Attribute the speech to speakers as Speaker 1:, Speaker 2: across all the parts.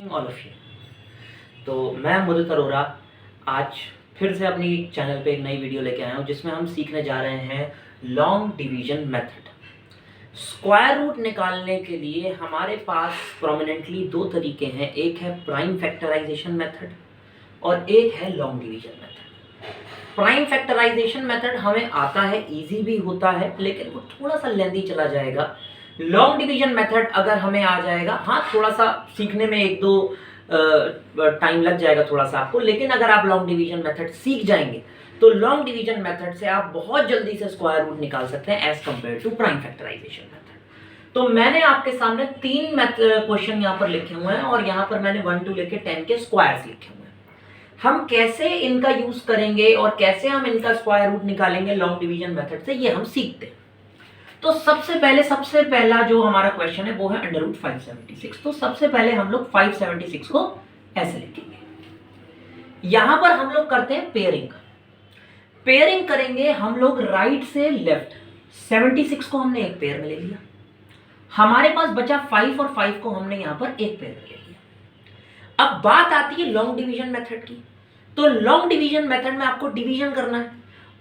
Speaker 1: All of you. तो मैं मुदित अरोरा आज फिर से अपनी चैनल पे एक नई वीडियो लेके आया हूँ जिसमें हम सीखने जा रहे हैं long division method. Square root निकालने के लिए हमारे पास प्रोमिनेंटली दो तरीके हैं, एक है प्राइम फैक्टराइजेशन मेथड और एक है long division method. Prime factorisation method हमें आता है, इजी भी होता है, लेकिन वो थोड़ा सा लेंदी चला जाएगा। लॉन्ग डिवीजन मेथड अगर हमें आ जाएगा, हाँ थोड़ा सा सीखने में एक दो टाइम लग जाएगा थोड़ा सा आपको, लेकिन अगर आप लॉन्ग डिवीजन मेथड सीख जाएंगे तो लॉन्ग डिवीजन मेथड से आप बहुत जल्दी से स्क्वायर रूट निकाल सकते हैं as compare to prime factorisation method. तो मैंने आपके सामने तीन क्वेश्चन यहाँ पर लिखे हुए हैं और यहाँ पर मैंने 1 to लेके 10 के स्क्वायर्स लिखे हुए हैं। हम कैसे इनका यूज करेंगे और कैसे हम इनका स्क्वायर रूट निकालेंगे लॉन्ग डिवीजन मेथड से, ये हम सीखते हैं। तो सबसे पहला जो हमारा क्वेश्चन है वो है अंडर रूट 576। तो सबसे पहले हम लोग 576 को ऐसे लिखेंगे। यहां पर हम लोग करते हैं पेयरिंग करेंगे हम लोग राइट से लेफ्ट। 76 को हमने एक पेयर में ले लिया, हमारे पास बचा 5 और 5 को हमने यहां पर एक पेयर में ले लिया। अब बात आती है लॉन्ग डिवीजन मेथड की। तो लॉन्ग डिवीजन मेथड में आपको डिवीजन करना है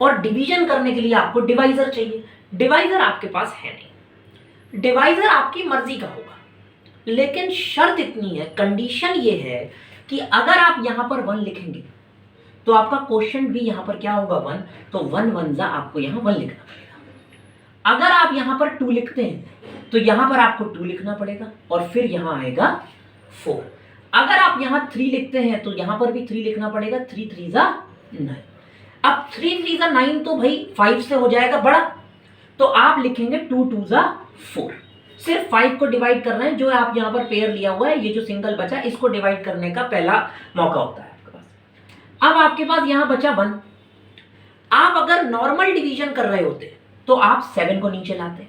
Speaker 1: और डिवीजन करने के लिए आपको डिवाइजर चाहिए। डिवाइजर आपके पास है नहीं, डिवाइजर आपकी मर्जी का होगा, लेकिन शर्त इतनी है, कंडीशन ये है कि अगर आप यहां पर 1 लिखेंगे तो आपका क्वेश्चन भी यहां पर क्या होगा 1, तो 1 1 जा आपको यहां 1 लिखना पड़ेगा। अगर आप यहां पर 2 लिखते हैं तो यहां पर आपको 2 लिखना पड़ेगा और फिर यहां आएगा 4। अगर आप यहां 3 लिखते हैं तो यहां पर भी 3 लिखना पड़ेगा, 3 3 जा 9। अब 3 3 जा 9 तो भाई 5 से हो जाएगा बड़ा, तो आप लिखेंगे 2 2 जा 4। सिर्फ 5 को डिवाइड करना है, जो आप यहां पर पेयर लिया हुआ है, ये जो सिंगल बचा इसको डिवाइड करने का पहला मौका होता है आपके पास। अब आपके पास यहां बचा 1। आप अगर नॉर्मल डिवीजन कर रहे होते तो आप 7 को नीचे लाते,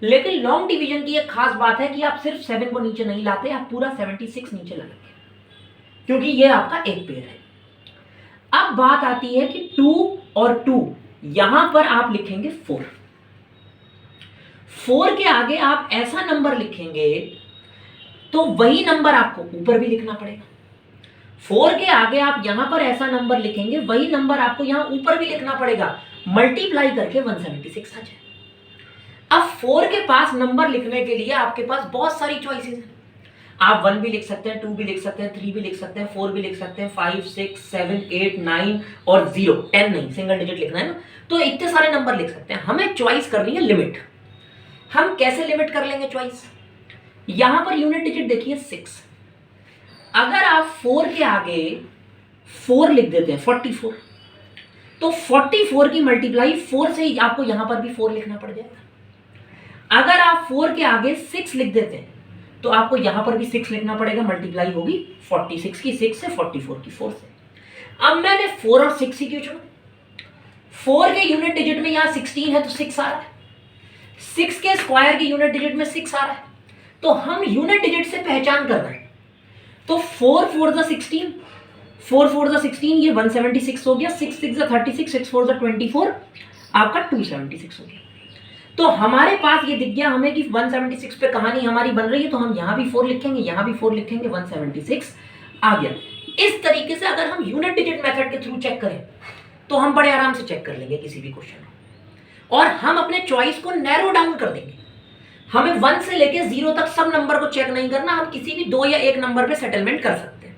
Speaker 1: लेकिन लॉन्ग डिवीजन की एक खास बात है कि आप सिर्फ 7 को नीचे नहीं लाते, आप पूरा 76 नीचे लाएंगे, क्योंकि ये आपका एक पेयर है। अब बात आती है कि 2 और 2 यहां पर आप लिखेंगे 4। 4 के आगे आप ऐसा नंबर लिखेंगे तो वही नंबर आपको ऊपर भी लिखना पड़ेगा। 4 के आगे आप यहां पर ऐसा नंबर लिखेंगे, वही नंबर आपको यहां ऊपर भी लिखना पड़ेगा, मल्टीप्लाई करके 176 आ जाए। अब 4 के पास नंबर लिखने के लिए आपके पास बहुत सारी चॉइसेस हैं। आप 1 भी लिख सकते हैं, 2 भी लिख सकते हैं, 3 भी लिख सकते हैं, 4 भी लिख सकते हैं, 5 6 7 8 9 और 0 10 नहीं, सिंगल डिजिट लिखना है ना, तो इतने सारे नंबर लिख सकते हैं। हमें चॉइस करनी है लिमिट। हम कैसे लिमिट कर लेंगे चॉइस? यहां पर यूनिट डिजिट देखिए 6। अगर आप 4 के आगे 4 लिख देते हैं 44, तो 44 की मल्टीप्लाई 4 से ही आपको यहां पर भी 4 लिखना पड़ जाएगा। अगर आप 4 के आगे 6 लिख देते हैं तो आपको यहां पर भी 6 लिखना पड़ेगा, मल्टीप्लाई होगी 46 की 6 से, 44 की 4 से। अब मैंने 4 और 6 ही क्यों चुना? 4 के यूनिट डिजिट में यहां 16 है तो 6 आ रहा है, 6 के स्क्वायर की यूनिट डिजिट में 6 आ रहा है, तो हम यूनिट डिजिट से पहचान कर रहे हैं। तो 4 4 जा 16, 4 4 जा 16, ये 176 हो गया, 6 6 जा 36, 6 4 जा 24, आपका 276 हो गया। तो हमारे पास ये दिख गया हमें कि 176 पे कहानी हमारी बन रही है, तो हम यहां भी 4 लिखेंगे, यहां भी 4 लिखेंगे, 176 आ गया। इस तरीके से अगर हम यूनिट डिजिट मेथड के थ्रू चेक करें तो हम बड़े आराम से चेक कर लेंगे किसी भी क्वेश्चन को, और हम अपने चॉइस को नैरो डाउन कर देंगे। हमें 1 से लेके 0 तक सब नंबर को चेक नहीं करना, हम किसी भी 2 या 1 नंबर पे सेटलमेंट कर सकते हैं।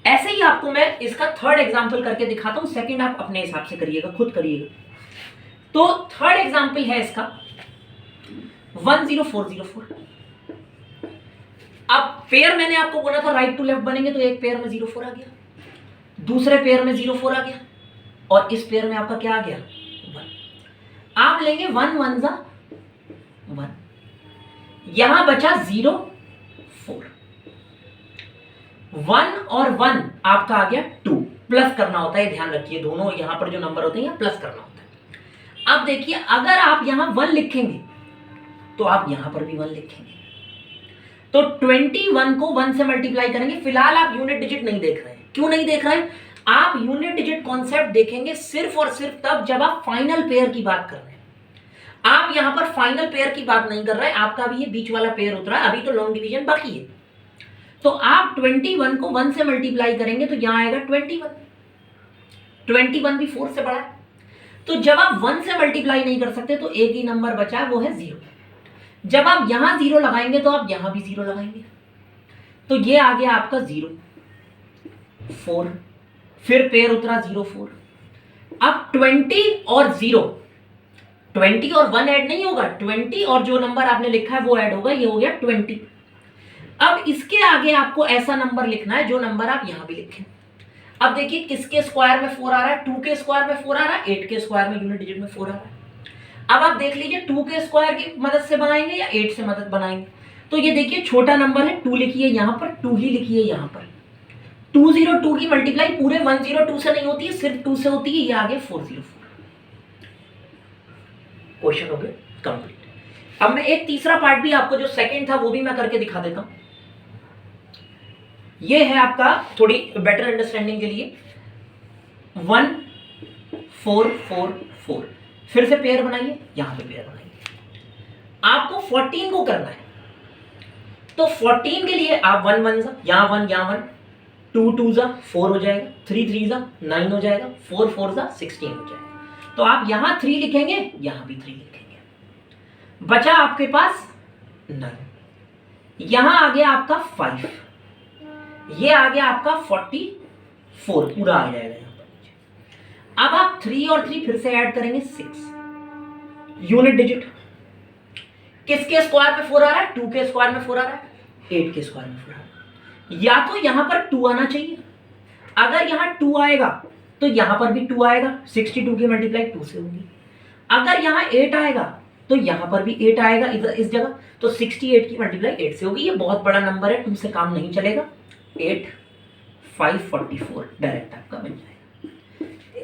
Speaker 1: ऐसे ही आपको मैं इसका थर्ड एग्जांपल करके दिखाता हूं, सेकंड आप अपने हिसाब से करिएगा, खुद करिएगा। तो थर्ड एग्जांपल है इसका 10404। अब पेयर मैंने आपको बोला था राइट टू लेफ्ट बनेंगे, तो एक पेयर में 04 आ गया, दूसरे पेयर में 04 आ गया, और इस पेयर में आपका क्या आ गया 1। आप लेंगे 1 1 जा 1, यहां बचा 0 4, 1 और 1 आपका आ गया 2। प्लस करना होता है, ध्यान रखिए, दोनों यहां पर जो नंबर होते हैं यहां प्लस करना होता है। अब देखिए, अगर आप यहां 1 लिखेंगे तो आप यहां पर भी 1 लिखेंगे, तो 21 को 1 से मल्टीप्लाई करेंगे। फिलहाल आप यूनिट डिजिट नहीं देख रहे हैं, क्यों नहीं देख रहे हैं? आप यूनिट डिजिट कॉन्सेप्ट देखेंगे सिर्फ और सिर्फ तब जब आप फाइनल पेयर की बात कर रहे हैं। आप यहां पर फाइनल पेयर की बात नहीं कर रहे हैं, आपका भी ये बीच वाला पेयर उतरा है, अभी तो लॉन्ग डिवीजन बाकी है। तो आप 21 को 1 से मल्टीप्लाई करेंगे तो यहां आएगा 21 भी 4 से बड़ा है। तो जब आप 1 से मल्टीप्लाई नहीं कर सकते तो एक ही नंबर बचा है, वो है 0। जब आप यहां 0 लगाएंगे तो आप यहां भी 0 लगाएंगे, तो ये आ गया आपका 0 4, फिर पेयर उतरा 0 4। अब 20 और 0, 20 और 1 ऐड नहीं होगा, 20 और जो नंबर आपने लिखा है वो ऐड होगा, ये हो गया 20। अब इसके आगे आपको ऐसा नंबर लिखना है जो नंबर आप यहां भी लिखें। अब देखिए किसके स्क्वायर में 4 आ रहा है, 2 के स्क्वायर में 4 आ रहा है, 8 के स्क्वायर में यूनिट डिजिट में 4 आ रहा है। अब आप देख लीजिए 2 के स्क्वायर की मदद से बनाएंगे या 8 से मदद बनाएंगे। तो ये देखिए छोटा नंबर है, 2 लिखिए यहां पर, 2 ही लिखिए यहां पर। 202 की मल्टीप्लाई पूरे 102 से नहीं होती है, सिर्फ 2 से होती है, ये आ गया 404। क्वेश्चन हो गया कंप्लीट। अब मैं एक तीसरा पार्ट भी आपको जो सेकंड था वो भी मैं करके दिखा देता हूं। ये है आपका थोड़ी बेटर अंडरस्टैंडिंग के लिए 1 4 4 4। फिर से पेयर बनाइए, यहां पे पेयर बनाइए। आपको 14 को करना है, तो 14 के लिए आप 1 1 जा, यहां 1 यहां 1, 2 2 जा 4 हो जाएगा, 3 3 जा 9 हो जाएगा, 4 4 जा 16 हो जाएगा। तो आप यहां 3 लिखेंगे, यहां भी 3 लिखेंगे, बचा आपके पास 9। यहां आ गया आपका 5, ये आ गया आपका 44 पूरा आ जाएगा यहां पर। अब आप 3 और 3 फिर से ऐड करेंगे 6 यूनिट डिजिट। किसके स्क्वायर में 4 आ रहा है, 2 के स्क्वायर में 4 आ रहा है, 8 के स्क्वायर में 4 आ रहा है। या तो यहां पर 2 आना चाहिए, अगर यहां 2 आएगा तो यहां पर भी 2 आएगा, 62 की मल्टीप्लाई 2 से होगी। अगर यहां 8 आएगा तो यहां पर भी 8 आएगा इस जगह, तो 68 की मल्टीप्लाई 8 से होगी। ये बहुत बड़ा नंबर है, 2 से काम नहीं चलेगा, 8 544 डायरेक्ट आपका बन जाएगा।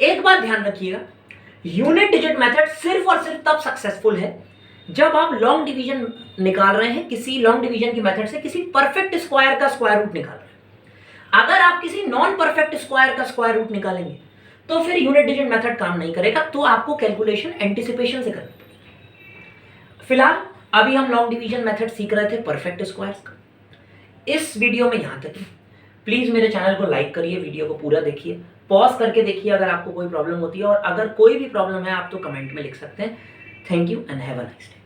Speaker 1: एक बात ध्यान रखिएगा, यूनिट डिजिट मेथड सिर्फ और सिर्फ तब सक्सेसफुल है जब आप लॉन्ग डिवीजन निकाल रहे हैं, किसी लॉन्ग डिवीजन की मेथड से किसी परफेक्ट स्क्वायर का स्क्वायर रूट निकाल रहे हैं। अगर आप किसी नॉन परफेक्ट स्क्वायर का स्क्वायर रूट निकालेंगे तो फिर यूनिट डिजिट मेथड काम नहीं करेगा, तो आपको कैलकुलेशन एंटिसिपेशन से करनी पड़ेगी। फिलहाल अभी हम लॉन्ग डिवीजन मेथड सीख रहे थे परफेक्ट स्क्वायर्स का। इस वीडियो में यहां तक ही। प्लीज मेरे चैनल को लाइक करिए, वीडियो को पूरा देखिए, पॉज करके देखिए अगर आपको कोई प्रॉब्लम होती है, और अगर कोई भी प्रॉब्लम है आप तो कमेंट में लिख सकते हैं। Thank you and have a nice day.